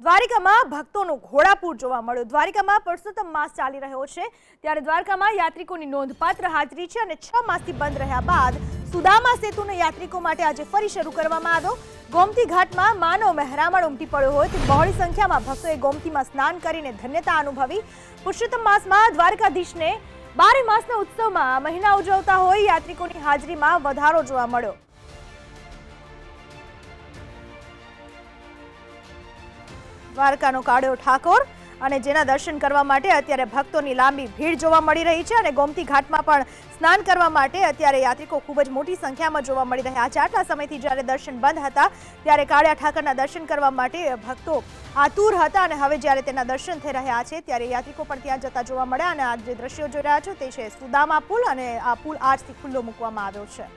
દ્વારિકામાં ભક્તોનો ઘોડાપૂર જોવા મળ્યો। દ્વારિકામાં પુરુષોત્તમ માસ ચાલી રહ્યો છે, ત્યારે દ્વારકામાં યાત્રિકોની નોંધપાત્ર હાજરી છે અને 6 માસથી બંધ રહ્યા બાદ સુદામા સેતુને યાત્રિકો માટે આજે ફરી શરૂ કરવામાં આવ્યો। ગોમતી ઘાટમાં માનવ મહેરામણ ઉમટી પડ્યો હોય તો બહોળી સંખ્યામાં ભક્તોએ ગોમતીમાં સ્નાન કરીને ધન્યતા અનુભવી। પુરુષોત્તમ માસમાં દ્વારકાધીશને 12 માસના ઉત્સવમાં મહિના ઉજવતા હોય યાત્રિકોની હાજરીમાં વધારો જોવા મળ્યો। દ્વારકાનો કાળિયો ઠાકોર અને જેના દર્શન કરવા માટે અત્યારે ભક્તોની લાંબી ભીડ જોવા મળી રહી છે અને ગોમતી ઘાટમાં પણ સ્નાન કરવા માટે અત્યારે યાત્રિકો ખૂબ જ મોટી સંખ્યામાં જોવા મળી રહ્યા છે। આટલા સમયથી જ્યારે દર્શન બંધ હતા ત્યારે કાળિયા ઠાકરના દર્શન કરવા માટે ભક્તો આતુર હતા અને હવે જ્યારે તેના દર્શન થઈ રહ્યા છે ત્યારે યાત્રિકો પણ ત્યાં જતા જોવા મળ્યા અને આ જે દ્રશ્યો જોઈ રહ્યા છો તે છે સુદામા પુલ અને આ પુલ આજથી ખુલ્લો મૂકવામાં આવ્યો છે।